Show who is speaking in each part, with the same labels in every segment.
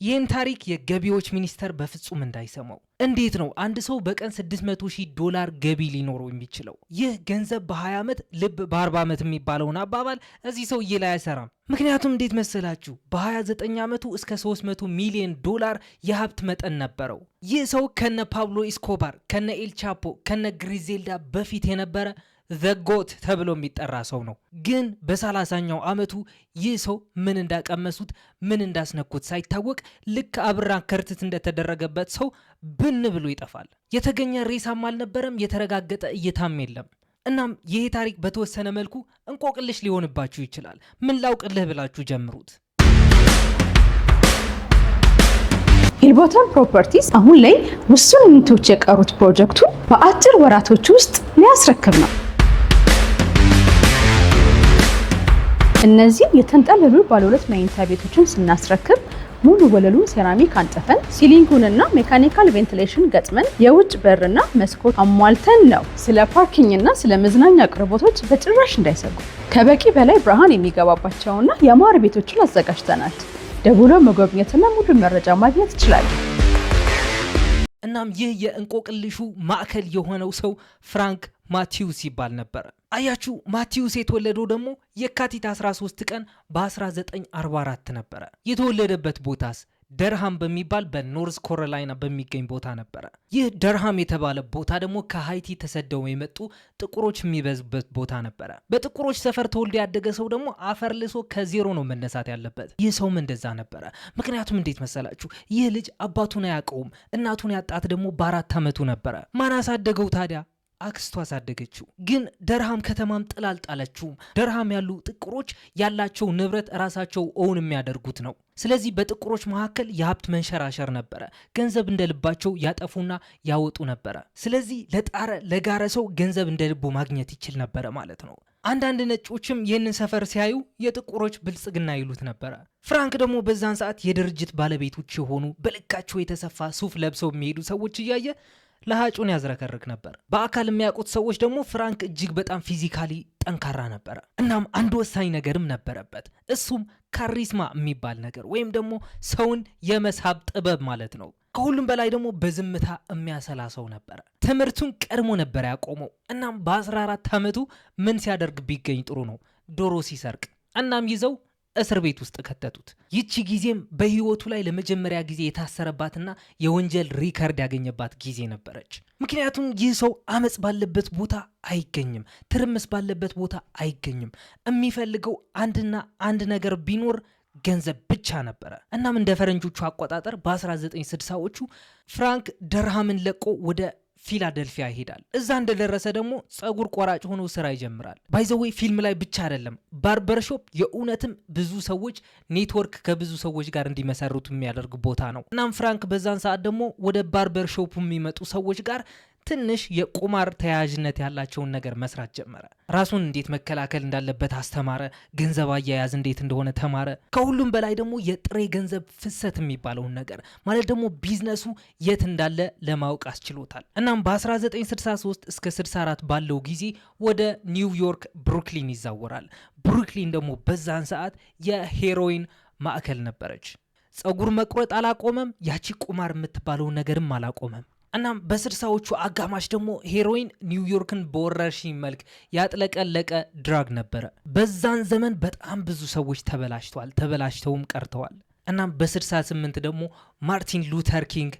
Speaker 1: ይህን ታሪክ የገቢዎች ሚኒስተር በፍጹም እንዳይሰማው። እንዴት ነው አንድ ሰው በቀን $600,000 ገቢ ሊኖረው የሚችለው? ይህ ገንዘብ በ20 ዓመት ልብ በ40 ዓመት የሚባለውን አባባል እዚህ ሰውዬ ላይ አይሰራም። ምክንያቱም እንዴት መሰላችሁ? በ29 ዓመቱ እስከ $300 ሚሊዮን የሀብት መጠን ነበረው። ይህ ሰው ከነ ፓብሎ ኢስኮባር፣ ከነ ኤልቻፖ፣ ከነ ግሪዜልዳ በፊት የነበረ ዘጎት ተብሎ የሚጠራ ሰው ነው። ግን በ30ኛው ዓመቱ ይህ ሰው ምን እንዳቀመሱት ምን እንዳስነኩት ሳይታወቅ ልክ አብራ ከርትት እንደተደረገበት ሰው ብን ብሎ ይጠፋል። የተገኘ ሬሳም አልነበረም፣ የተረጋገጠ እይታም የለም። እናም ይሄ ታሪክ በተወሰነ መልኩ እንቆቅልሽ ሊሆንባችሁ ይችላል። ምን ላውቅልህ ብላችሁ ጀምሩት።
Speaker 2: ሂልቦተም ፕሮፐርቲስ አሁን ላይ ውሱን ዩኒቶች የቀሩት ፕሮጀክቱን በአጭር ወራቶች ውስጥ ሊያስረክብ ነው። እነዚህ የተንጠለሉ ባለ 2 መኝታ ቤቶችን ስናስረክብ ሙሉ ወለሉን ሴራሚክ አንጥፈን ሲሊንጉንና ሜካኒካል ቬንቲሌሽን ገጥመን የውጭ በርና መስኮት አሟልተን ነው። ስለ ፓርኪንግና ስለ መዝናኛ አቅርቦቶች በጭራሽ እንዳይሰጉ ከበቂ በላይ ብርሃን የሚገባባቸውና ያማረ ቤቶችን አዘጋጅተናል። ደውሎ መጎብኘትና ሙሉ መረጃ ማግኘት ይችላል።
Speaker 1: እናም ይህ የእንቆቅልሹ ማዕከል የሆነው ሰው ፍራንክ ማቲዩስ ይባል ነበር። አያችሁ፣ ማቲዩስ የተወለደው ደግሞ የካቲት 13 ቀን በ1944 ነበረ። የተወለደበት ቦታስ ደርሃም በሚባል በኖርዝ ካሮላይና በሚገኝ ቦታ ነበረ። ይህ ደርሃም የተባለ ቦታ ደግሞ ከሃይቲ ተሰደው የመጡ ጥቁሮች የሚበዙበት ቦታ ነበረ። በጥቁሮች ሰፈር ተወልዶ ያደገ ሰው ደግሞ አፈር ልሶ ከዜሮ ነው መነሳት ያለበት። ይህ ሰውም እንደዛ ነበረ። ምክንያቱም እንዴት መሰላችሁ? ይህ ልጅ አባቱን አያውቀውም። እናቱን ያጣት ደግሞ በ4 ዓመቱ ነበረ። ማን አሳደገው ታዲያ? አክስቱ አሳደገችው። ግን ደርሃም ከተማም ጥላ አልጣለችውም። ደርሃም ያሉ ጥቁሮች ያላቸው ንብረት ራሳቸው ኦውን የሚያደርጉት ነው። ስለዚህ በጥቁሮች መካከል የሀብት መንሸራሸር ነበረ። ገንዘብ እንደልባቸው ያጠፉና ያወጡ ነበረ። ስለዚህ ለጣረ ለጋረ ሰው ገንዘብ እንደልቡ ማግኘት ይችል ነበረ ማለት ነው። አንዳንድ ነጮችም ይህንን ሰፈር ሲያዩ የጥቁሮች ብልጽግና ይሉት ነበረ። ፍራንክ ደግሞ በዛን ሰዓት የድርጅት ባለቤቶች የሆኑ በልካቸው የተሰፋ ሱፍ ለብሰው የሚሄዱ ሰዎች እያየ ለሃጩን ያዝረከርክ ነበር። በአካል የሚያውቁት ሰዎች ደግሞ ፍራንክ እጅግ በጣም ፊዚካሊ ጠንካራ ነበረ። እናም አንድ ወሳኝ ነገርም ነበረበት። እሱም ካሪስማ የሚባል ነገር ወይም ደግሞ ሰውን የመሳብ ጥበብ ማለት ነው። ከሁሉም በላይ ደግሞ በዝምታ የሚያሰላ ሰው ነበረ። ትምህርቱን ቀድሞ ነበር ያቆመው። እናም በ14 ዓመቱ ምን ሲያደርግ ቢገኝ ጥሩ ነው? ዶሮ ሲሰርቅ። እናም ይዘው እስር ቤት ውስጥ ከተቱት። ይቺ ጊዜም በህይወቱ ላይ ለመጀመሪያ ጊዜ የታሰረባትና የወንጀል ሪከርድ ያገኘባት ጊዜ ነበረች። ምክንያቱም ይህ ሰው አመጽ ባለበት ቦታ አይገኝም፣ ትርምስ ባለበት ቦታ አይገኝም። የሚፈልገው አንድና አንድ ነገር ቢኖር ገንዘብ ብቻ ነበረ። እናም እንደ ፈረንጆቹ አቆጣጠር በ1960ዎቹ ፍራንክ ደርሃምን ለቆ ወደ ፊላደልፊያ ይሄዳል። እዛ እንደደረሰ ደግሞ ጸጉር ቆራጭ ሆኖ ስራ ይጀምራል። ባይዘዌይ ፊልም ላይ ብቻ አይደለም፣ ባርበርሾፕ የእውነትም ብዙ ሰዎች ኔትወርክ ከብዙ ሰዎች ጋር እንዲመሰርቱ የሚያደርግ ቦታ ነው። እናም ፍራንክ በዛን ሰዓት ደግሞ ወደ ባርበርሾፕ የሚመጡ ሰዎች ጋር ትንሽ የቁማር ተያያዥነት ያላቸውን ነገር መስራት ጀመረ። ራሱን እንዴት መከላከል እንዳለበት አስተማረ። ገንዘብ አያያዝ እንዴት እንደሆነ ተማረ። ከሁሉም በላይ ደግሞ የጥሬ ገንዘብ ፍሰት የሚባለውን ነገር ማለት ደግሞ ቢዝነሱ የት እንዳለ ለማወቅ አስችሎታል። እናም በ1963 እስከ 64 ባለው ጊዜ ወደ ኒውዮርክ ብሩክሊን ይዛወራል። ብሩክሊን ደግሞ በዛን ሰዓት የሄሮይን ማዕከል ነበረች። ጸጉር መቁረጥ አላቆመም። ያቺ ቁማር የምትባለውን ነገርም አላቆመም። እናም በ60ዎቹ አጋማሽ ደግሞ ሄሮይን ኒውዮርክን በወረርሽኝ መልክ ያጥለቀለቀ ድራግ ነበረ። በዛን ዘመን በጣም ብዙ ሰዎች ተበላሽተውም ቀርተዋል። እናም በ68 ደግሞ ማርቲን ሉተር ኪንግ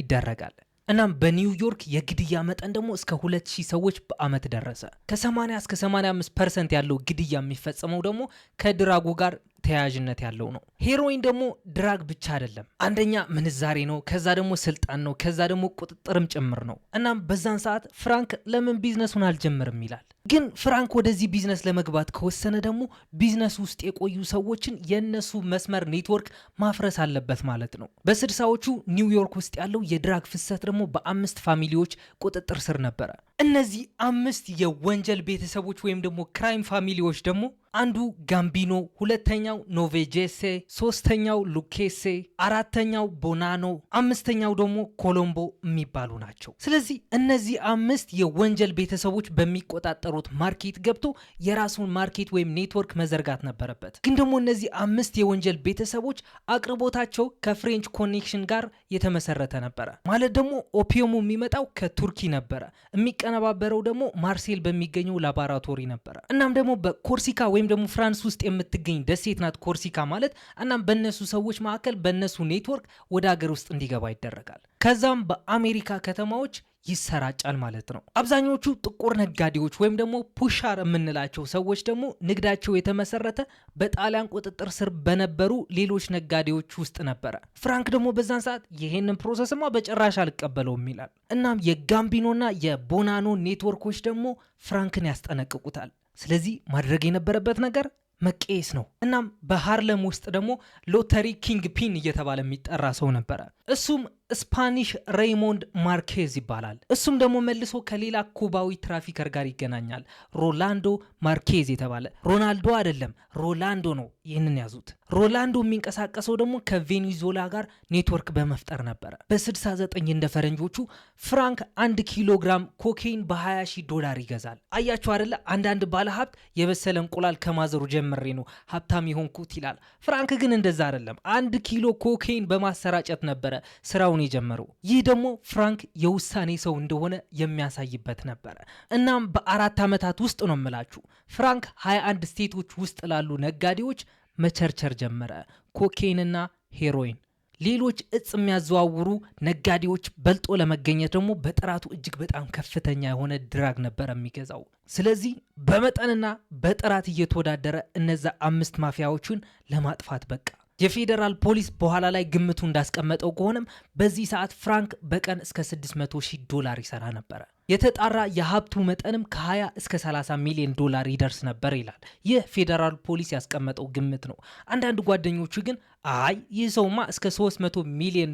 Speaker 1: ይደረጋል። እናም በኒውዮርክ የግድያ መጠን ደግሞ እስከ 2000 ሰዎች በአመት ደረሰ። ከ80 እስከ 85% ያለው ግድያ የሚፈጸመው ደግሞ ከድራጉ ጋር ተያያዥነት ያለው ነው። ሄሮይን ደግሞ ድራግ ብቻ አይደለም። አንደኛ ምንዛሬ ነው፣ ከዛ ደግሞ ስልጣን ነው፣ ከዛ ደግሞ ቁጥጥርም ጭምር ነው። እናም በዛን ሰዓት ፍራንክ ለምን ቢዝነሱን አልጀምርም ይላል። ግን ፍራንክ ወደዚህ ቢዝነስ ለመግባት ከወሰነ ደግሞ ቢዝነስ ውስጥ የቆዩ ሰዎችን የነሱ መስመር ኔትወርክ ማፍረስ አለበት ማለት ነው። በ60ዎቹ ኒውዮርክ ውስጥ ያለው የድራግ ፍሰት ደግሞ በ5 ፋሚሊዎች ቁጥጥር ስር ነበረ። እነዚህ 5 የወንጀል ቤተሰቦች ወይም ደግሞ ክራይም ፋሚሊዎች ደግሞ አንዱ ጋምቢኖ፣ ሁለተኛው ኖቬጄሴ፣ ሶስተኛው ሉኬሴ፣ አራተኛው ቦናኖ፣ አምስተኛው ደግሞ ኮሎምቦ የሚባሉ ናቸው። ስለዚህ እነዚህ 5 የወንጀል ቤተሰቦች በሚቆጣጠሩት ማርኬት ገብቶ የራሱን ማርኬት ወይም ኔትወርክ መዘርጋት ነበረበት። ግን ደግሞ እነዚህ 5 የወንጀል ቤተሰቦች አቅርቦታቸው ከፍሬንች ኮኔክሽን ጋር የተመሰረተ ነበረ። ማለት ደግሞ ኦፒየሙ የሚመጣው ከቱርኪ ነበረ፣ የሚቀነባበረው ደግሞ ማርሴል በሚገኘው ላቦራቶሪ ነበረ። እናም ደግሞ በኮርሲካ ወይም ደግሞ ፍራንስ ውስጥ የምትገኝ ደሴት ናት ኮርሲካ ማለት። እናም በእነሱ ሰዎች መካከል በእነሱ ኔትወርክ ወደ ሀገር ውስጥ እንዲገባ ይደረጋል። ከዛም በአሜሪካ ከተማዎች ይሰራጫል ማለት ነው። አብዛኞቹ ጥቁር ነጋዴዎች ወይም ደግሞ ፑሻር የምንላቸው ሰዎች ደግሞ ንግዳቸው የተመሰረተ በጣሊያን ቁጥጥር ስር በነበሩ ሌሎች ነጋዴዎች ውስጥ ነበረ። ፍራንክ ደግሞ በዛን ሰዓት ይሄንን ፕሮሰስማ በጭራሽ አልቀበለውም ይላል። እናም የጋምቢኖና የቦናኖ ኔትወርኮች ደግሞ ፍራንክን ያስጠነቅቁታል። ስለዚህ ማድረግ የነበረበት ነገር መቀየስ ነው። እናም በሃርለም ውስጥ ደግሞ ሎተሪ ኪንግ ፒን እየተባለ የሚጠራ ሰው ነበረ። እሱም ስፓኒሽ ሬይሞንድ ማርኬዝ ይባላል። እሱም ደግሞ መልሶ ከሌላ ኩባዊ ትራፊከር ጋር ይገናኛል። ሮላንዶ ማርኬዝ የተባለ ሮናልዶ አይደለም ሮላንዶ ነው። ይህንን ያዙት። ሮላንዶ የሚንቀሳቀሰው ደግሞ ከቬኔዙዌላ ጋር ኔትወርክ በመፍጠር ነበረ። በ69 እንደ ፈረንጆቹ ፍራንክ 1 ኪሎ ግራም ኮኬይን $20,000 ይገዛል። አያችሁ አይደለ? አንዳንድ ባለሀብት የበሰለ እንቁላል ከማዘሩ ጀምሬ ነው ሀብታም የሆንኩት ይላል። ፍራንክ ግን እንደዛ አይደለም። 1 ኪሎ ኮኬይን በማሰራጨት ነበረ ስራውን የጀመረው። ይህ ደግሞ ፍራንክ የውሳኔ ሰው እንደሆነ የሚያሳይበት ነበረ። እናም በ4 ዓመታት ውስጥ ነው የምላችሁ ፍራንክ 21 ስቴቶች ውስጥ ላሉ ነጋዴዎች መቸርቸር ጀመረ። ኮኬይንና ሄሮይን፣ ሌሎች እጽ የሚያዘዋውሩ ነጋዴዎች በልጦ ለመገኘት ደግሞ በጥራቱ እጅግ በጣም ከፍተኛ የሆነ ድራግ ነበር የሚገዛው። ስለዚህ በመጠንና በጥራት እየተወዳደረ እነዛ 5 ማፊያዎችን ለማጥፋት በቃ። የፌዴራል ፖሊስ በኋላ ላይ ግምቱ እንዳስቀመጠው ከሆነም በዚህ ሰዓት ፍራንክ በቀን እስከ $600,000 ይሰራ ነበረ። የተጣራ የሀብቱ መጠንም ከ20 እስከ $30 ሚሊዮን ይደርስ ነበር ይላል። ይህ ፌዴራል ፖሊስ ያስቀመጠው ግምት ነው። አንዳንድ ጓደኞቹ ግን አይ ይህ ሰውማ እስከ $300 ሚሊዮን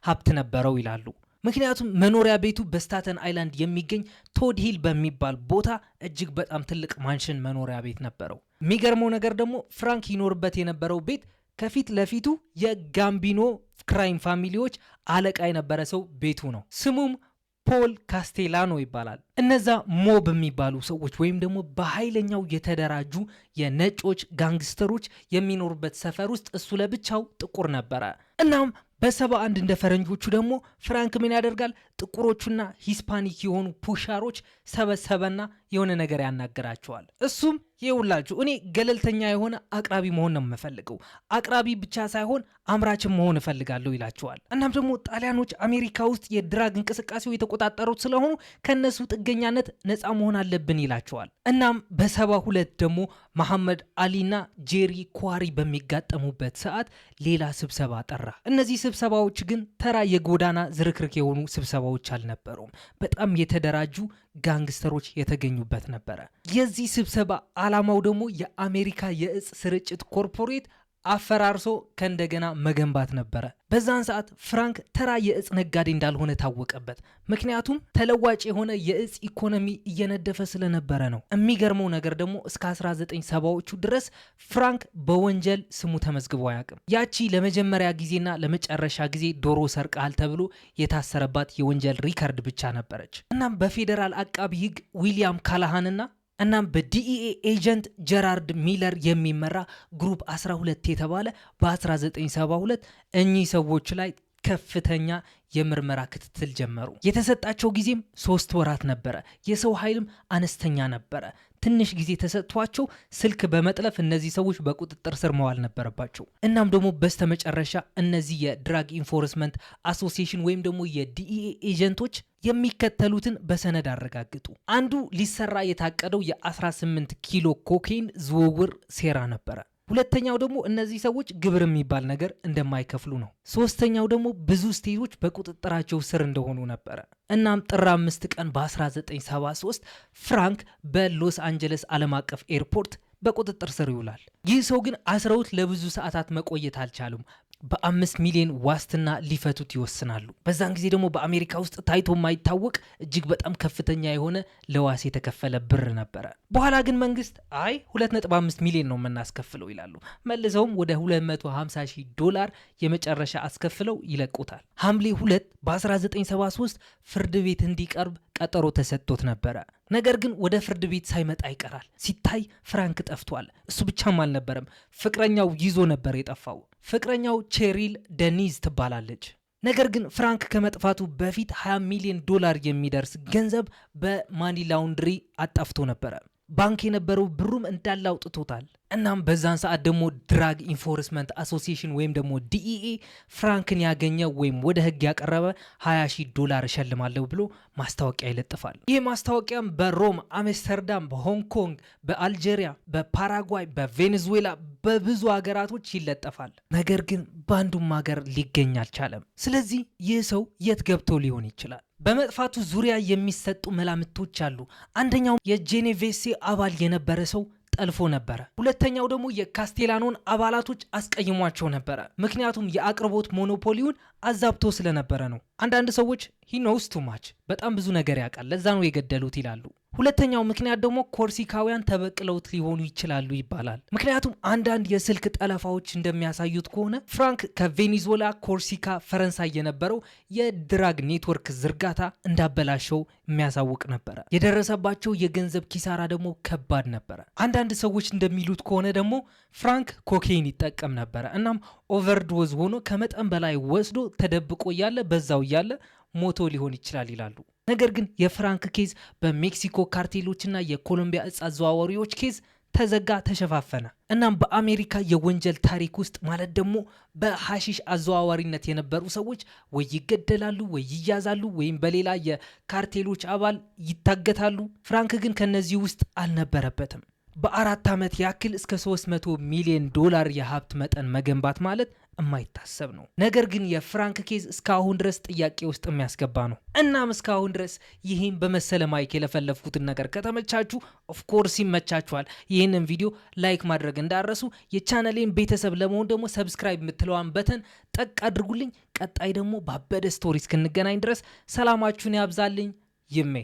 Speaker 1: ሀብት ነበረው ይላሉ። ምክንያቱም መኖሪያ ቤቱ በስታተን አይላንድ የሚገኝ ቶድ ሂል በሚባል ቦታ እጅግ በጣም ትልቅ ማንሽን መኖሪያ ቤት ነበረው። የሚገርመው ነገር ደግሞ ፍራንክ ይኖርበት የነበረው ቤት ከፊት ለፊቱ የጋምቢኖ ክራይም ፋሚሊዎች አለቃ የነበረ ሰው ቤቱ ነው። ስሙም ፖል ካስቴላኖ ይባላል። እነዛ ሞብ የሚባሉ ሰዎች ወይም ደግሞ በኃይለኛው የተደራጁ የነጮች ጋንግስተሮች የሚኖሩበት ሰፈር ውስጥ እሱ ለብቻው ጥቁር ነበረ። እናም በ71 እንደ ፈረንጆቹ ደግሞ ፍራንክ ምን ያደርጋል? ጥቁሮቹና ሂስፓኒክ የሆኑ ፑሻሮች ሰበሰበና የሆነ ነገር ያናገራቸዋል። እሱም ይውላችሁ እኔ ገለልተኛ የሆነ አቅራቢ መሆን ነው የምፈልገው፣ አቅራቢ ብቻ ሳይሆን አምራችም መሆን እፈልጋለሁ ይላቸዋል። እናም ደግሞ ጣሊያኖች አሜሪካ ውስጥ የድራግ እንቅስቃሴው የተቆጣጠሩት ስለሆኑ ከነሱ ጥገኛነት ነፃ መሆን አለብን ይላቸዋል። እናም በ72 ደግሞ መሐመድ አሊና ጄሪ ኳሪ በሚጋጠሙበት ሰዓት ሌላ ስብሰባ ጠራ። እነዚህ ስብሰባዎች ግን ተራ የጎዳና ዝርክርክ የሆኑ ስብሰባዎች አልነበሩም። በጣም የተደራጁ ጋንግስተሮች የተገኙበት ነበረ። የዚህ ስብሰባ ዓላማው ደግሞ የአሜሪካ የእጽ ስርጭት ኮርፖሬት አፈራርሶ ከእንደገና መገንባት ነበረ። በዛን ሰዓት ፍራንክ ተራ የእጽ ነጋዴ እንዳልሆነ ታወቀበት። ምክንያቱም ተለዋጭ የሆነ የእጽ ኢኮኖሚ እየነደፈ ስለነበረ ነው። የሚገርመው ነገር ደግሞ እስከ 1970ዎቹ ድረስ ፍራንክ በወንጀል ስሙ ተመዝግቦ አያውቅም። ያቺ ለመጀመሪያ ጊዜና ለመጨረሻ ጊዜ ዶሮ ሰርቀሃል ተብሎ የታሰረባት የወንጀል ሪከርድ ብቻ ነበረች። እናም በፌዴራል አቃቢ ሕግ ዊሊያም ካላሃንና እናም በዲኢኤ ኤጀንት ጀራርድ ሚለር የሚመራ ግሩፕ 12 የተባለ በ1972 እኚህ ሰዎች ላይ ከፍተኛ የምርመራ ክትትል ጀመሩ። የተሰጣቸው ጊዜም 3 ወራት ነበረ። የሰው ኃይልም አነስተኛ ነበረ። ትንሽ ጊዜ ተሰጥቷቸው ስልክ በመጥለፍ እነዚህ ሰዎች በቁጥጥር ስር መዋል ነበረባቸው። እናም ደግሞ በስተመጨረሻ እነዚህ የድራግ ኢንፎርስመንት አሶሲዬሽን ወይም ደግሞ የዲኢኤ ኤጀንቶች የሚከተሉትን በሰነድ አረጋግጡ። አንዱ ሊሰራ የታቀደው የ18 ኪሎ ኮኬይን ዝውውር ሴራ ነበረ። ሁለተኛው ደግሞ እነዚህ ሰዎች ግብር የሚባል ነገር እንደማይከፍሉ ነው። ሶስተኛው ደግሞ ብዙ ስቴቶች በቁጥጥራቸው ስር እንደሆኑ ነበረ። እናም ጥር 5 ቀን በ1973 ፍራንክ በሎስ አንጀለስ ዓለም አቀፍ ኤርፖርት በቁጥጥር ስር ይውላል። ይህ ሰው ግን አስረውት ለብዙ ሰዓታት መቆየት አልቻሉም። በ5 ሚሊዮን ዋስትና ሊፈቱት ይወስናሉ። በዛን ጊዜ ደግሞ በአሜሪካ ውስጥ ታይቶ የማይታወቅ እጅግ በጣም ከፍተኛ የሆነ ለዋስ የተከፈለ ብር ነበረ። በኋላ ግን መንግስት አይ 2.5 ሚሊዮን ነው የምናስከፍለው ይላሉ። መልሰውም ወደ $250,000 የመጨረሻ አስከፍለው ይለቁታል። ሐምሌ 2 በ1973 ፍርድ ቤት እንዲቀርብ ቀጠሮ ተሰጥቶት ነበረ። ነገር ግን ወደ ፍርድ ቤት ሳይመጣ ይቀራል። ሲታይ ፍራንክ ጠፍቷል። እሱ ብቻም አልነበረም፣ ፍቅረኛው ይዞ ነበር የጠፋው። ፍቅረኛው ቼሪል ደኒዝ ትባላለች። ነገር ግን ፍራንክ ከመጥፋቱ በፊት $20 ሚሊዮን የሚደርስ ገንዘብ በማኒ ላውንድሪ አጣፍቶ ነበረ። ባንክ የነበረው ብሩም እንዳለ አውጥቶታል። እናም በዛን ሰዓት ደግሞ ድራግ ኢንፎርስመንት አሶሲዬሽን ወይም ደግሞ ዲኢኤ ፍራንክን ያገኘ ወይም ወደ ህግ ያቀረበ $20,000 እሸልማለሁ ብሎ ማስታወቂያ ይለጥፋል። ይህ ማስታወቂያም በሮም፣ አምስተርዳም፣ በሆንግ ኮንግ፣ በአልጄሪያ፣ በፓራጓይ፣ በቬኔዙዌላ በብዙ ሀገራቶች ይለጠፋል። ነገር ግን በአንዱም ሀገር ሊገኝ አልቻለም። ስለዚህ ይህ ሰው የት ገብቶ ሊሆን ይችላል? በመጥፋቱ ዙሪያ የሚሰጡ መላምቶች አሉ። አንደኛው የጄኔቬሴ አባል የነበረ ሰው ጠልፎ ነበረ። ሁለተኛው ደግሞ የካስቴላኖን አባላቶች አስቀይሟቸው ነበረ። ምክንያቱም የአቅርቦት ሞኖፖሊውን አዛብቶ ስለነበረ ነው። አንዳንድ ሰዎች ሂ ኖውስ ቱ ማች በጣም ብዙ ነገር ያውቃል ለዛ ነው የገደሉት ይላሉ። ሁለተኛው ምክንያት ደግሞ ኮርሲካውያን ተበቅለውት ሊሆኑ ይችላሉ ይባላል። ምክንያቱም አንዳንድ የስልክ ጠለፋዎች እንደሚያሳዩት ከሆነ ፍራንክ ከቬኔዙዌላ ኮርሲካ ፈረንሳይ የነበረው የድራግ ኔትወርክ ዝርጋታ እንዳበላሸው የሚያሳውቅ ነበረ። የደረሰባቸው የገንዘብ ኪሳራ ደግሞ ከባድ ነበረ። አንዳንድ ሰዎች እንደሚሉት ከሆነ ደግሞ ፍራንክ ኮኬይን ይጠቀም ነበረ። እናም ኦቨርዶዝ ሆኖ ከመጠን በላይ ወስዶ ተደብቆ እያለ በዛው እያለ ሞቶ ሊሆን ይችላል ይላሉ። ነገር ግን የፍራንክ ኬዝ በሜክሲኮ ካርቴሎችና የኮሎምቢያ እጽ አዘዋዋሪዎች ኬዝ ተዘጋ፣ ተሸፋፈነ። እናም በአሜሪካ የወንጀል ታሪክ ውስጥ ማለት ደግሞ በሐሺሽ አዘዋዋሪነት የነበሩ ሰዎች ወይ ይገደላሉ ወይ ይያዛሉ ወይም በሌላ የካርቴሎች አባል ይታገታሉ። ፍራንክ ግን ከነዚህ ውስጥ አልነበረበትም። በ4 ዓመት ያክል እስከ $300 ሚሊዮን የሀብት መጠን መገንባት ማለት የማይታሰብ ነው። ነገር ግን የፍራንክ ኬዝ እስካሁን ድረስ ጥያቄ ውስጥ የሚያስገባ ነው። እናም እስካሁን ድረስ ይህን በመሰለ ማይክ የለፈለፍኩትን ነገር ከተመቻችሁ ኦፍኮርስ ይመቻችኋል። ይህንን ቪዲዮ ላይክ ማድረግ እንዳረሱ፣ የቻነሌን ቤተሰብ ለመሆን ደግሞ ሰብስክራይብ የምትለዋን በተን ጠቅ አድርጉልኝ። ቀጣይ ደግሞ ባበደ ስቶሪ እስክንገናኝ ድረስ ሰላማችሁን ያብዛልኝ። ይሜ